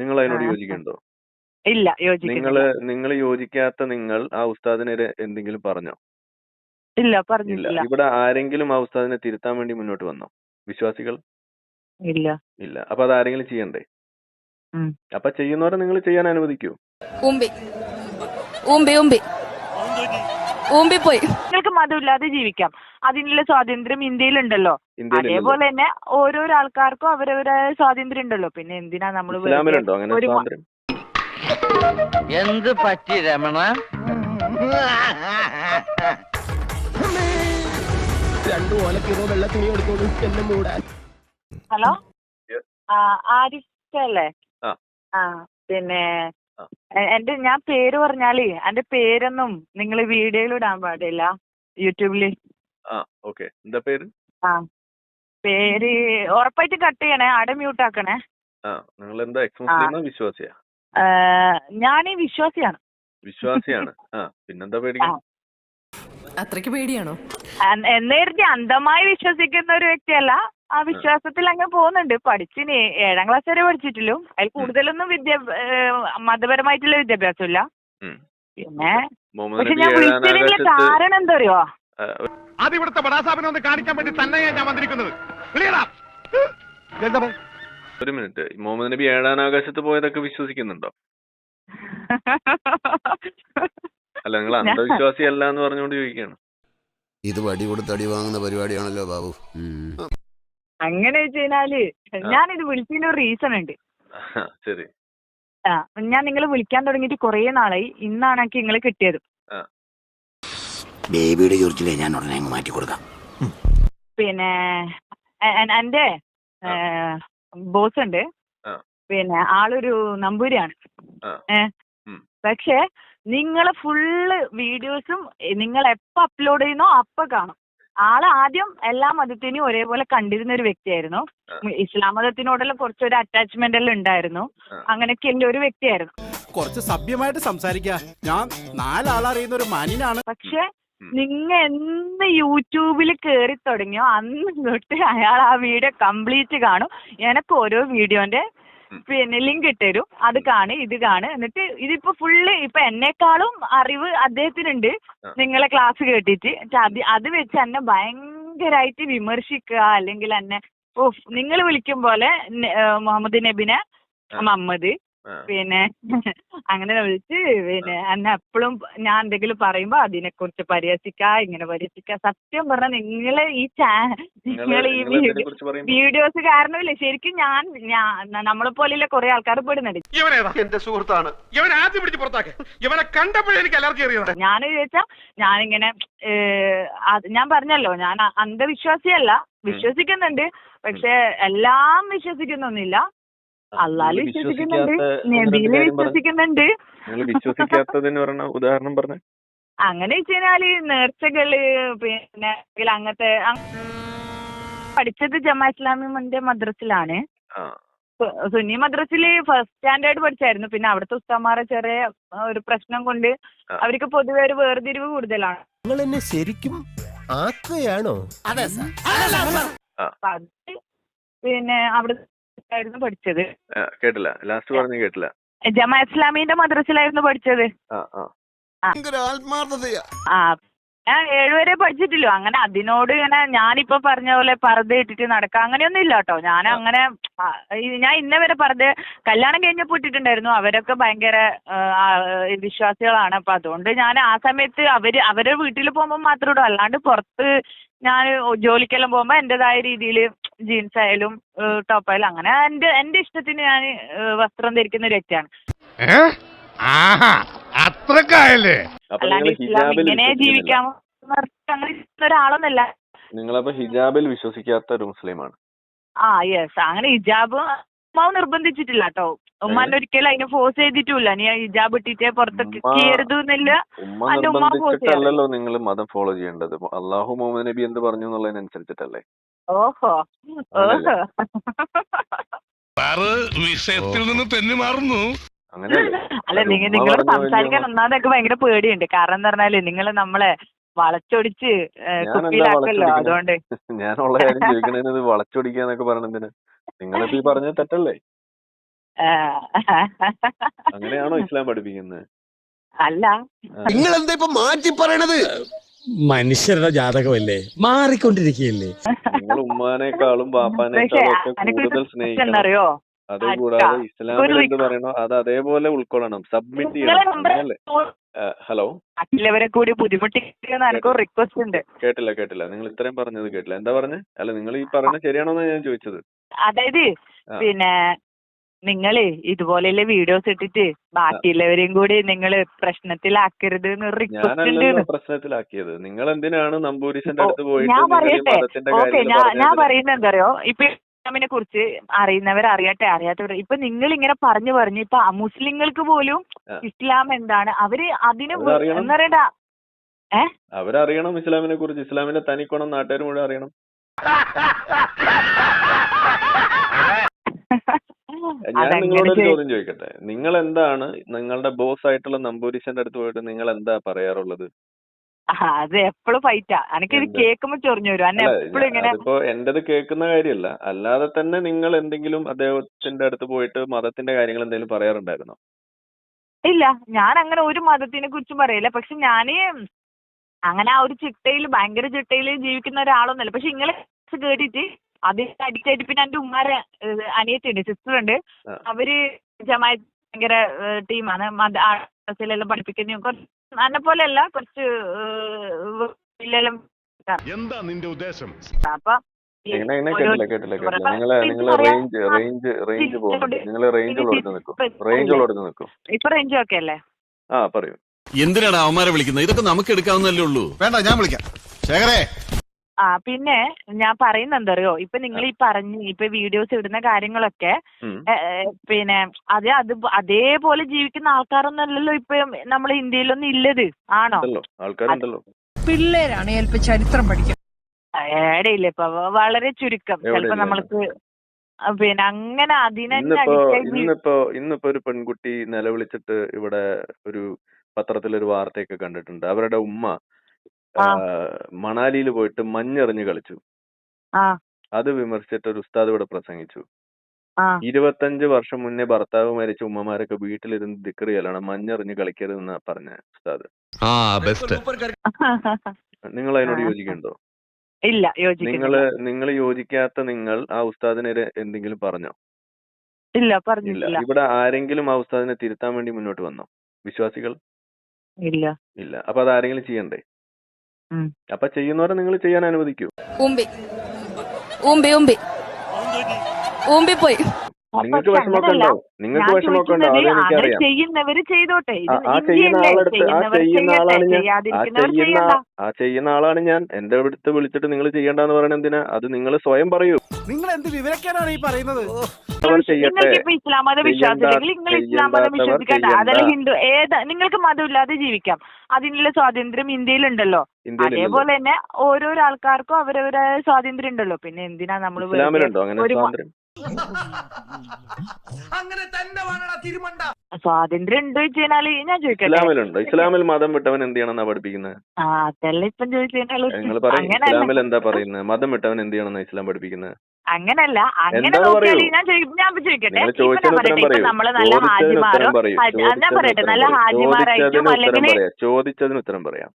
നിങ്ങൾ അതിനോട് യോജിക്കുന്നുണ്ടോ? ഇല്ല, യോജിക്കുന്നില്ല. നിങ്ങൾ യോജിക്കാത്ത നിങ്ങൾ ആ ഉസ്താദിനെതിരെ എന്തെങ്കിലും പറഞ്ഞോ? ഇല്ല, ഇല്ല. പറഞ്ഞിട്ടില്ല. ഇവിടെ ആരെങ്കിലും ആ ഉസ്താദിനെ തിരുത്താൻ വേണ്ടി മുന്നോട്ട് വന്നോ? വിശ്വാസികൾ? ഇല്ല. ഇല്ല. അപ്പൊ അത് ആരെങ്കിലും ചെയ്യണ്ടേ? ഉം. അപ്പൊ ചെയ്യുന്നവരെ നിങ്ങൾ ചെയ്യാൻ അനുവദിക്കൂ? ഊമ്പി ഊമ്പി ഊമ്പി ഊമ്പിപ്പോയി. നിങ്ങൾക്ക് മതമില്ലാതെ ജീവിക്കാം, അതിനുള്ള സ്വാതന്ത്ര്യം ഇന്ത്യയിലുണ്ടല്ലോ. ഇന്ത്യയിലില്ലല്ലോ. അതേപോലെ തന്നെ ഓരോരോ ആൾക്കാർക്കും അവരവരായ സ്വാതന്ത്ര്യം ഉണ്ടല്ലോ. പിന്നെ എന്തിനാ നമ്മൾ ഇസ്ലാമിലുണ്ടോ അങ്ങനെ സ്വാതന്ത്ര്യം? എന്ത് പറ്റി രമണ? രണ്ടു ഓലക്കിറോ വെള്ള തുണി എടുത്തോളൂ എന്നെ മൂടാൻ. ഹലോ, ആരിഫല്ലേ? ആ. പിന്നെ ഞാൻ പേര് പറഞ്ഞാലേ എന്റെ പേരൊന്നും നിങ്ങൾ വീഡിയോയിൽ ഇടാൻ പാടില്ല, യൂട്യൂബില്. ഓക്കെ. എന്താ പേര്? പേര് ഉറപ്പായിട്ട് കട്ട് ചെയ്യണേ, അവിടെ മ്യൂട്ട് ആക്കണേ. നിങ്ങൾ എന്താ എക്സ് മുസ്ലിമാ വിശ്വാസിയാ? ഞാൻ വിശ്വാസിയാണ്. വിശ്വാസിയാണ്. പിന്നെന്താ പേടിക്കാൻ? അത്രയ്ക്ക് പേടിയാണോ? എന്നേരത്തെ അന്ധമായി വിശ്വസിക്കുന്ന ഒരു വ്യക്തിയല്ല, ആ വിശ്വാസത്തിൽ അങ്ങ് പോകുന്നുണ്ട്. പഠിച്ചിന് 7ാം ക്ലാസ് വരെ പഠിച്ചിട്ടുള്ളൂ. അതിൽ കൂടുതലൊന്നും മതപരമായിട്ടുള്ള വിദ്യാഭ്യാസം ഇല്ല. പിന്നെ പക്ഷെ ഞാൻ വിളിച്ചതിന്റെ കാരണം എന്താ അറിയോ? അത് ഇവിടുത്തെ ബടാസാബിനെ ഒന്ന് കാണിക്കാൻ വേണ്ടി തന്നെയാണ് ഞാൻ വന്നിരിക്കുന്നത്. ഒരു മിനിറ്റ്, മുഹമ്മദ് നബി 7ാം ആകാശത്ത് പോയതൊക്കെ വിശ്വസിക്കുന്നുണ്ടോ? അല്ല, നിങ്ങൾ അന്ധവിശ്വാസി അല്ല എന്ന് പറഞ്ഞുകൊണ്ട് ചോദിക്കുകയാണ്. ഇത് വടി കൊടുത്ത് അടി വാങ്ങുന്ന പരിപാടിയാണല്ലോ ബാബു. അങ്ങനെ വെച്ച് കഴിഞ്ഞാല് ഞാനിത് വിളിച്ചതിന് ഒരു റീസൺ ഉണ്ട്. ശരി. ഞാൻ നിങ്ങളെ വിളിക്കാൻ തുടങ്ങിയിട്ട് കുറേ നാളായി. ഇന്നാണ് എനിക്ക് നിങ്ങളെ കിട്ടിയത്. ബേബിയുടെ ചോദിച്ചില്ലേ, ഞാൻ ഉടനെ അങ്ങ് മാറ്റി കൊടുക്കാം. പിന്നെ എന്റെ ബോസ് ഉണ്ട്, പിന്നെ ആളൊരു നമ്പൂരിയാണ്. പക്ഷെ നിങ്ങളെ ഫുള്ള് വീഡിയോസും നിങ്ങൾ എപ്പോ അപ്ലോഡ് ചെയ്യുന്നോ അപ്പൊ കാണും. ആള് ആദ്യം എല്ലാ മതത്തിനും ഒരേപോലെ കണ്ടിരുന്ന ഒരു വ്യക്തിയായിരുന്നു. ഇസ്ലാം മതത്തിനോടെല്ലാം കുറച്ചൊരു അറ്റാച്ച്മെന്റ് എല്ലാം ഉണ്ടായിരുന്നു. അങ്ങനെയൊക്കെ എന്റെ ഒരു വ്യക്തിയായിരുന്നു. കുറച്ച് സഭ്യമായിട്ട് സംസാരിക്കാ, ഞാൻ 4 ആളറിയുന്ന ഒരു മാന്യനാണ്. പക്ഷെ നിങ്ങൾ എന്ന് യൂട്യൂബിൽ കേറി തുടങ്ങിയോ അന്ന് തൊട്ട് അയാൾ ആ വീഡിയോ കംപ്ലീറ്റ് കാണും. എനക്ക് ഓരോ വീഡിയോന്റെ പിന്നെ ലിങ്ക് ഇട്ടുതരും. അത് കാണും, ഇത് കാണും. എന്നിട്ട് ഇതിപ്പോ ഫുള്ള് ഇപ്പൊ എന്നെക്കാളും അറിവ് അദ്ദേഹത്തിനുണ്ട് നിങ്ങളെ ക്ലാസ് കേട്ടിട്ട്. അത് വെച്ച് എന്നെ ഭയങ്കരമായിട്ട് വിമർശിക്കുക, അല്ലെങ്കിൽ എന്നെ നിങ്ങൾ വിളിക്കും പോലെ മുഹമ്മദ് നബിനെ മുഹമ്മദ് പിന്നെ അങ്ങനെ വിളിച്ച് പിന്നെ എന്നെ എപ്പോഴും ഞാൻ എന്തെങ്കിലും പറയുമ്പോ അതിനെ കുറിച്ച് ഇങ്ങനെ പരിഹസിക്ക. സത്യം പറഞ്ഞാൽ നിങ്ങളെ ഈ വീഡിയോസ് കാരണമില്ലേ ശരിക്കും ഞാൻ നമ്മളെ പോലെയുള്ള കുറെ ആൾക്കാർ പെടുന്നുണ്ട്. എന്റെ സുഹൃത്താണ് ഇവൻ, ആദ്യം പിടിച്ച് പുറത്താക്കി. ഇവനെ കണ്ടപ്പോഴേ എനിക്ക് അലർജി അറിയാം. ഞാൻ ചോദിച്ചാ ഞാനിങ്ങനെ ഞാൻ പറഞ്ഞല്ലോ, ഞാൻ അന്ധവിശ്വാസിയല്ല, വിശ്വസിക്കുന്നുണ്ട്. പക്ഷെ എല്ലാം വിശ്വസിക്കുന്നൊന്നുമില്ല. അള്ളാഹ് വിശ്വസിക്കുന്നുണ്ട്, നബിയില് വിശ്വസിക്കുന്നുണ്ട്. വിശ്വസിക്കാത്തതിന് ഉദാഹരണം പറഞ്ഞ അങ്ങനെ വെച്ച് കഴിഞ്ഞാല് നേർച്ചകള്, പിന്നെ അങ്ങനത്തെ പഠിച്ചത് ജമാ ഇസ്ലാമിന്റെ മദ്രസിലാണ്. സുന്നി മദ്രസില് ഫസ്റ്റ് സ്റ്റാൻഡേർഡ് പഠിച്ചായിരുന്നു. പിന്നെ അവിടുത്തെ ഉസ്താമാരെ ചെറിയ ഒരു പ്രശ്നം കൊണ്ട് അവർക്ക് പൊതുവെ ഒരു വേർതിരിവ് കൂടുതലാണ്. നിങ്ങൾ എന്നെ ശരിക്കും ആക്കുകയാണോ? പിന്നെ അവിടെ പഠിച്ചത് കേട്ടില്ല, ലാസ്റ്റ് പറഞ്ഞു കേട്ടില്ല. ജമാ ഇസ്ലാമിന്റെ മദ്രസിലായിരുന്നു പഠിച്ചത്. ഞാൻ 7 വരെ പഠിച്ചിട്ടില്ലോ. അങ്ങനെ അതിനോട് ഇങ്ങനെ ഞാനിപ്പോ പറഞ്ഞ പോലെ പർദ്ദ ഇട്ടിട്ട് നടക്കാം അങ്ങനെയൊന്നും ഇല്ല കേട്ടോ. ഞാൻ അങ്ങനെ ഞാൻ ഇന്ന വരെ കല്യാണം കഴിഞ്ഞപ്പോ ഇട്ടിട്ടുണ്ടായിരുന്നു. അവരൊക്കെ ഭയങ്കര വിശ്വാസികളാണ്. അപ്പൊ അതുകൊണ്ട് ഞാൻ ആ സമയത്ത് അവരുടെ വീട്ടിൽ പോകുമ്പോൾ മാത്രം ഇടും. അല്ലാണ്ട് പുറത്ത് ഞാൻ ജോലിക്കെല്ലാം പോകുമ്പോ എന്റേതായ രീതിയിൽ ജീൻസ് ആയാലും ടോപ്പായാലും അങ്ങനെ എന്റെ ഇഷ്ടത്തിന് ഞാൻ വസ്ത്രം ധരിക്കുന്ന ഒരു വ്യക്തിയാണ്. അത്രക്കായല്ലേ? അല്ലാണ്ട് ഇസ്ലാം ഇങ്ങനെ ജീവിക്കാമോ അങ്ങനെ ഒരാളൊന്നല്ല. നിങ്ങളപ്പോ ഹിജാബിൽ വിശ്വസിക്കാത്ത ഒരു മുസ്ലിമാണ്? യെസ്. അങ്ങനെ ഹിജാബ് ഉമ്മാവ് നിർബന്ധിച്ചിട്ടില്ല കേട്ടോ. ഉമ്മാന്റെ ഒരിക്കലും അതിനെ ഫോഴ്സ് ചെയ്തിട്ടില്ല. നീ ഹിജാബ് ഇട്ടിട്ടേ പുറത്തൊക്കെ കയറുന്നില്ല. നിർബന്ധിച്ചിട്ടല്ലോ നിങ്ങൾ മതം ഫോളോ ചെയ്യേണ്ടത്. അള്ളാഹു മുഹമ്മദ് നബി എന്ത് പറഞ്ഞു എന്നുള്ളതിനനുസരിച്ചിട്ടല്ലേ? ഓഹോ വിഷയത്തിൽ നിന്ന് തെന്നി മാറുന്നു. അല്ല, നിങ്ങൾ സംസാരിക്കാൻ ഒന്നാമതൊക്കെ ഭയങ്കര പേടിയുണ്ട്. കാരണം എന്താ പറഞ്ഞാല് നിങ്ങൾ നമ്മളെ വളച്ചൊടിച്ച് കുപ്പിയിലാക്കല്ലോ. അതുകൊണ്ട് ഞാനുള്ള കാര്യം ചോദിക്കണത് വളച്ചൊടിക്കാന്നൊക്കെ പറയണെന്തിന്? നിങ്ങളിപ്പോ ഈ പറഞ്ഞത് തെറ്റല്ലേ? അങ്ങനെയാണോ ഇസ്ലാം പഠിപ്പിക്കുന്നത്? അല്ല, നിങ്ങൾ എന്താ ഇപ്പൊ മാറ്റി പറയണത്? മനുഷ്യരുടെ ജാതകമല്ലേ, മാറിക്കൊണ്ടിരിക്കുകയല്ലേ. നിങ്ങൾ ഉമ്മാനേക്കാളും ബാപ്പാനേക്കാളും ഒക്കെ കൂടുതൽ സ്നേഹിക്കണം. എന്നറിയോ, അതുകൂടാതെ ഇസ്ലാമിൽ എന്ത് പറയണോ അത് അതേപോലെ ഉൾക്കൊള്ളണം, സബ്മിറ്റ് ചെയ്യണം. ഹലോ, മറ്റുള്ളവരെ കൂടി ബുദ്ധിമുട്ടിക്കുന്ന എനിക്കൊരു റിക്വസ്റ്റ് ഉണ്ട്. കേട്ടില്ല നിങ്ങൾ ഇത്രയും പറഞ്ഞത് കേട്ടില്ല. എന്താ പറഞ്ഞേ? അല്ല, നിങ്ങൾ ഈ പറയുന്നത് ശരിയാണോന്നാ ഞാൻ ചോദിച്ചത്. അതായത് പിന്നെ നിങ്ങള് ഇതുപോലെയുള്ള വീഡിയോസ് ഇട്ടിട്ട് ബാക്കിയുള്ളവരെയും കൂടി നിങ്ങള് പ്രശ്നത്തിലാക്കരുത് എന്നൊരു റിക്വസ്റ്റ് ഉണ്ട്. ഞാനല്ലല്ലോ പ്രശ്നത്തിലാക്കിയത്. നിങ്ങൾ എന്തിനാണ് നമ്പൂരിശന്റെ അടുത്ത് പോയിട്ട് ഞാൻ പറയട്ടെ, മതത്തിന്റെ ഓക്കെ, കാര്യങ്ങൾ ഞാൻ പറയുന്നത് എന്തറിയോ, ഇപ്പൊ ഇസ്ലാമിനെ കുറിച്ച് അറിയുന്നവർ അറിയട്ടെ, അറിയാത്തവർ ഇപ്പൊ നിങ്ങൾ ഇങ്ങനെ പറഞ്ഞു ഇപ്പൊ മുസ്ലിങ്ങൾക്ക് പോലും ഇസ്ലാം എന്താണ് അവര് അതിന് എന്താ പറയണ്ട, അവരറിയണം ഇസ്ലാമിനെ കുറിച്ച്. ഇസ്ലാമിന്റെ തനിക്കോണം നാട്ടുകാർ മുഴുവൻ അറിയണം. ഞാൻ നിങ്ങളോട് ഒരു ചോദ്യം ചോദിക്കട്ടെ. നിങ്ങൾ എന്താണ് നിങ്ങളുടെ ബോസ് ആയിട്ടുള്ള നമ്പൂരിശന്റെ അടുത്ത് പോയിട്ട് നിങ്ങൾ എന്താ പറയാറുള്ളത്? അത് എപ്പോഴും ഫൈറ്റാ. എനിക്കിത് കേൾക്കുമ്പോ ചൊറിഞ്ഞു വരും. അന്നെ എപ്പോഴും ഇങ്ങനെ. അതിപ്പോ എന്റേത് കേൾക്കുന്ന കാര്യമല്ല, അല്ലാതെ തന്നെ നിങ്ങൾ എന്തെങ്കിലും അദ്ദേഹത്തിന്റെ അടുത്ത് പോയിട്ട് മതത്തിന്റെ കാര്യങ്ങൾ എന്തെങ്കിലും പറയാറുണ്ടായിരുന്നോ? ഇല്ല, ഞാൻ അങ്ങനെ ഒരു മതത്തിനെ കുറിച്ചും പറയില്ല. പക്ഷെ ഞാന് അങ്ങനെ ആ ഒരു ഭയങ്കര ചിട്ടയിൽ ജീവിക്കുന്ന ഒരാളൊന്നുമല്ല. പക്ഷെ ഇങ്ങളെ കേട്ടിട്ട് അതിന് അഡിക്റ്റ് ആയിട്ട് പിന്നെ എന്റെ ഉമ്മാരെ അനിയത്തിയുണ്ട്, സിസ്റ്റർ ഉണ്ട്. അവര് ജമാഅത്ത് ഭയങ്കര ടീമാണ്. മദ്രസയിലെല്ലാം പഠിപ്പിക്കുന്ന എന്നെ പോലെയല്ല, കുറച്ച് എന്താ നിന്റെ ഉദ്ദേശം? അപ്പൊ കേട്ടില്ല. നിങ്ങള് റേഞ്ച് പോകുന്നുണ്ട്. നിങ്ങൾ റേഞ്ചുള്ളടത്ത് നിൽക്കും. ഇപ്പൊ റേഞ്ച് ഒക്കെ അല്ലേ? പറയൂ. എന്തിനാണ് അവന്മാരെ വിളിക്കുന്നത്? ഇതൊക്കെ നമുക്ക് എടുക്കാവുന്നല്ലേ ഉള്ളൂ. വേണ്ട, ഞാൻ വിളിക്കാം. ശേഖരേ, പിന്നെ ഞാൻ പറയുന്നത് എന്തറിയോ, ഇപ്പൊ നിങ്ങൾ ഈ ഇപ്പൊ വീഡിയോസ് ഇടുന്ന കാര്യങ്ങളൊക്കെ പിന്നെ അതേപോലെ ജീവിക്കുന്ന ആൾക്കാരൊന്നല്ലല്ലോ ഇപ്പൊ നമ്മളെ ഇന്ത്യയിലൊന്നും ഇല്ലത്, ആണോ? ആൾക്കാരുണ്ടല്ലോ. പിള്ളേരാണ് ചിലപ്പോ ചരിത്രം പഠിക്കും. ഏടെയില്ല, ഇപ്പൊ വളരെ ചുരുക്കം. ചിലപ്പോ നമ്മൾക്ക് പിന്നെ അങ്ങനെ ഇന്നിപ്പോ ഒരു പെൺകുട്ടി നിലവിളിച്ചിട്ട് ഇവിടെ ഒരു പത്രത്തിലൊരു വാർത്തയൊക്കെ കണ്ടിട്ടുണ്ട്. അവരുടെ ഉമ്മ മണാലിയിൽ പോയിട്ട് മഞ്ഞെറിഞ്ഞ് കളിച്ചു. അത് വിമർശിച്ചിട്ട് ഒരു ഉസ്താദ് ഇവിടെ പ്രസംഗിച്ചു. 25 വർഷം മുന്നേ ഭർത്താവ് മരിച്ച ഉമ്മമാരൊക്കെ വീട്ടിലിരുന്ന് ദിക്ർ ചെയ്യലാണ്, മഞ്ഞെറിഞ്ഞ് കളിക്കരുതെന്ന് പറഞ്ഞ ഉസ്താദ്. നിങ്ങൾ അതിനോട് യോജിക്കുന്നുണ്ടോ? ഇല്ല, നിങ്ങൾ യോജിക്കാത്ത നിങ്ങൾ ആ ഉസ്താദിനെതിരെ എന്തെങ്കിലും പറഞ്ഞോ? ഇല്ല, പറഞ്ഞില്ല. ഇവിടെ ആരെങ്കിലും ആ ഉസ്താദിനെ തിരുത്താൻ വേണ്ടി മുന്നോട്ട് വന്നോ? വിശ്വാസികൾ? ഇല്ല. അപ്പൊ അത് ആരെങ്കിലും ചെയ്യണ്ടേ? അപ്പൊ ചെയ്യുന്നവരെ നിങ്ങൾ ചെയ്യാൻ അനുവദിക്കൂ. പോയി. നിങ്ങൾക്ക് വിഷമമൊക്കെ ഉണ്ടാവും. അതെനിക്കറിയാം. ചെയ്യുന്നവര് ചെയ്തോട്ടെ. ആ ചെയ്യുന്ന ആളാണ് ഞാൻ. എന്റെ അടുത്ത് വിളിച്ചിട്ട് നിങ്ങൾ ചെയ്യണ്ടെന്ന് പറയണ എന്തിനാ? അത് നിങ്ങൾ സ്വയം പറയൂ. നിങ്ങൾ എന്ത് വിവരക്കേടാണ് ഈ പറയുന്നത്? ഇസ്ലാം മതം വിശ്വാസമില്ലെങ്കിൽ നിങ്ങൾ ഇസ്ലാം മതം വിശ്വസിക്കണ്ട. അതല്ല ഹിന്ദു, നിങ്ങൾക്ക് മതമില്ലാതെ ജീവിക്കാം. അതിനുള്ള സ്വാതന്ത്ര്യം ഇന്ത്യയിലുണ്ടല്ലോ. അതേപോലെ തന്നെ ഓരോരോ ആൾക്കാർക്കും അവരവരുടെ സ്വാതന്ത്ര്യം ഉണ്ടല്ലോ. പിന്നെ എന്തിനാ നമ്മൾ ഇസ്ലാമിലുണ്ടോ അങ്ങനെ സ്വാതന്ത്ര്യം? സ്വാതന്ത്ര്യം ഉണ്ടോ ചോദിച്ചു കഴിഞ്ഞാല് ഞാൻ ചോദിക്കട്ടെ, ഇസ്ലാമിലുണ്ടോ? ഇസ്ലാമിൽ മതം വിട്ടവൻ എന്ത് ചെയ്യണമെന്നാ പഠിപ്പിക്കുന്നത്? അതല്ല ഇപ്പം ചോദിച്ചു കഴിഞ്ഞാൽ നിങ്ങൾ പറയും. ഇസ്ലാമിൽ എന്താ പറയുന്നത്? മതം വിട്ടവൻ എന്ത് ചെയ്യണമെന്നാ ഇസ്ലാം പഠിപ്പിക്കുന്നത്? അങ്ങനല്ല, അങ്ങനെ നോക്കിയാൽ ഞാൻ ചോദിക്കട്ടെ, നമ്മള് നല്ല ഹാജിമാരോ, ഞാൻ പറയട്ടെ, നല്ല ഹാജിമാരായിട്ടും അല്ലെങ്കിൽ ചോദിച്ചതിന് ഉത്തരം പറയാം.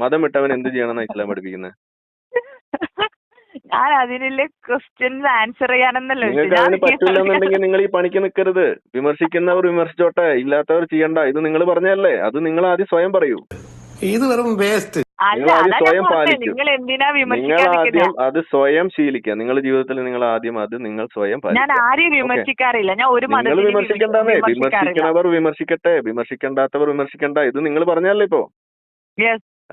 മതം വിട്ടവൻ എന്ത് ചെയ്യണമെന്നാ ഇസ്ലാം പഠിപ്പിക്കുന്നത്? ഞാൻ അതിനുള്ള ക്വസ്റ്റ്യൻസ് ആൻസർ ചെയ്യാനെന്നല്ലോ. നിങ്ങൾക്ക് അതിന് പറ്റില്ലെന്നുണ്ടെങ്കിൽ നിങ്ങൾ ഈ പണിക്ക് നിൽക്കരുത്. വിമർശിക്കുന്നവർ വിമർശിച്ചോട്ടെ, ഇല്ലാത്തവർ ചെയ്യണ്ട. ഇത് നിങ്ങൾ പറഞ്ഞല്ലേ, അത് നിങ്ങൾ ആദ്യം സ്വയം പറയൂ. ഇത് വെറും വേസ്റ്റ്. നിങ്ങൾ ആദ്യം സ്വയം പാലിക്കൂ. നിങ്ങൾ എന്തിനാ നിങ്ങൾ ആദ്യം അത് സ്വയം ശീലിക്കുക. നിങ്ങളുടെ ജീവിതത്തിൽ നിങ്ങൾ ആദ്യം അത് നിങ്ങൾ സ്വയം പാലിക്കുക. ഞാൻ ആരെയും വിമർശിക്കാറില്ല. ഞാൻ ഒരു നിങ്ങൾ വിമർശിക്കണ്ടെന്നേ. വിമർശിക്കുന്നവർ വിമർശിക്കട്ടെ, വിമർശിക്കണ്ടാത്തവർ വിമർശിക്കണ്ട. ഇത് നിങ്ങൾ പറഞ്ഞല്ലേ ഇപ്പോ.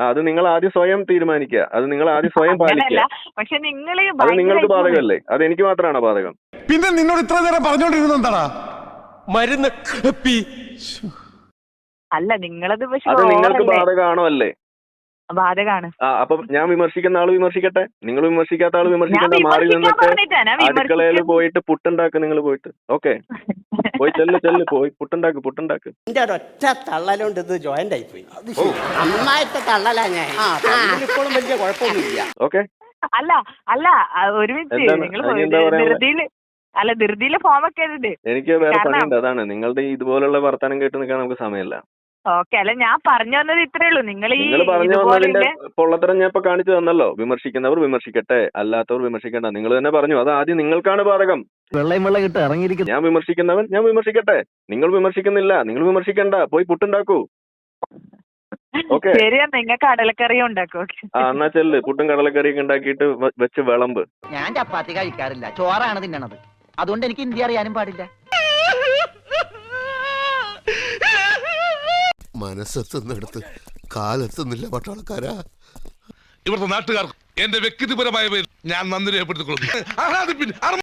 അത് നിങ്ങൾ ആദ്യം സ്വയം തീരുമാനിക്കുക. അത് നിങ്ങൾ ആദ്യം സ്വയം പാലിക്കുക. പക്ഷെ നിങ്ങൾ അത് നിങ്ങൾക്ക് ബാധകമല്ലേ? അത് എനിക്ക് മാത്രമാണോ ബാധകം? പിന്നെ നിന്നോട് ഇത്ര നേരം പറഞ്ഞോണ്ടിരുന്നെന്താടാ? മരുന്ന് അല്ല, നിങ്ങളത് പക്ഷെ അത് നിങ്ങൾക്ക് ബാധകമാണോ? അല്ലേ? ബാധകാണ്. അപ്പൊ ഞാൻ വിമർശിക്കുന്ന ആള് വിമർശിക്കട്ടെ, നിങ്ങൾ വിമർശിക്കാത്ത ആള് വിമർശിക്കണ്ട. മാറി നിന്നിട്ട് അടുക്കളയിൽ പോയിട്ട് പുട്ടുണ്ടാക്ക്. നിങ്ങൾ പോയിട്ട് ഓക്കെ പോയി പോയി പുട്ടുണ്ടാക്ക്. എന്റെ ഒരൊറ്റ തള്ളലുണ്ട് ഇത് ജോയിന്റ് ആയിപ്പോയി. നന്നായിട്ട് തള്ളലാ ഞാൻ. ഇപ്പോഴും വലിയ കുഴപ്പമൊന്നുമില്ല. ഓക്കെ, അല്ല അല്ല ഒരു മിനിറ്റ് എന്താണ്? നിങ്ങൾ അതിന് എന്താ പറയാനുള്ളത്? ധൃതിയില് ഫോം ഒക്കെ എഴുതി. എനിക്ക് വേറെ കാരണം- പണിയുണ്ട്, അതാണ്. നിങ്ങളുടെ ഈ ഇതുപോലുള്ള വർത്തമാനം കേട്ട് നിൽക്കാൻ നമുക്ക് സമയമില്ല. ഓക്കെ, അല്ല ഞാൻ പറഞ്ഞു വന്നത് ഇത്രേ ഉള്ളൂ. നിങ്ങൾ ഈ നിങ്ങൾ പറഞ്ഞു വന്നതിന്റെ ഇതുപോലുള്ള പൊള്ളത്തരം ഞാൻ ഇപ്പൊ കാണിച്ചു തന്നല്ലോ. വിമർശിക്കുന്നവർ വിമർശിക്കട്ടെ, അല്ലാത്തവർ വിമർശിക്കണ്ട. നിങ്ങൾ തന്നെ പറഞ്ഞു, അത് ആദ്യം നിങ്ങൾക്കാണ് ബാധകം. വെള്ളം കിട്ട് ഇറങ്ങിയിരിക്കുന്നു. ഞാൻ വിമർശിക്കുന്നവൻ ഞാൻ വിമർശിക്കട്ടെ, നിങ്ങൾ വിമർശിക്കുന്നില്ല, നിങ്ങൾ വിമർശിക്കണ്ട, പോയി പുട്ടുണ്ടാക്കൂ. ഓക്കെ, ശരിയാ, നിങ്ങൾക്ക് കടലക്കറി ഉണ്ടാക്കും. ഓക്കെ, എന്നാ ചെല്ല്, പുട്ടും കടലക്കറിയൊക്കെ ഉണ്ടാക്കിയിട്ട് വെച്ച് വിളമ്പ്. ഞാൻ ചപ്പാത്തി കഴിക്കാറില്ല, ചോറാണ് തിന്നണത്. അതുകൊണ്ട് എനിക്ക് ഹിന്ദി അറിയാനും പാടില്ല. മനസ്സെത്തുന്നിടത്ത് കാലെത്തുന്നില്ല പട്ടാളക്കാരാ. ഇവിടുത്തെ നാട്ടുകാർക്ക് എന്റെ വ്യക്തിപരമായ പേരിൽ ഞാൻ നന്ദി രേഖപ്പെടുത്തിക്കൊള്ളുന്നു.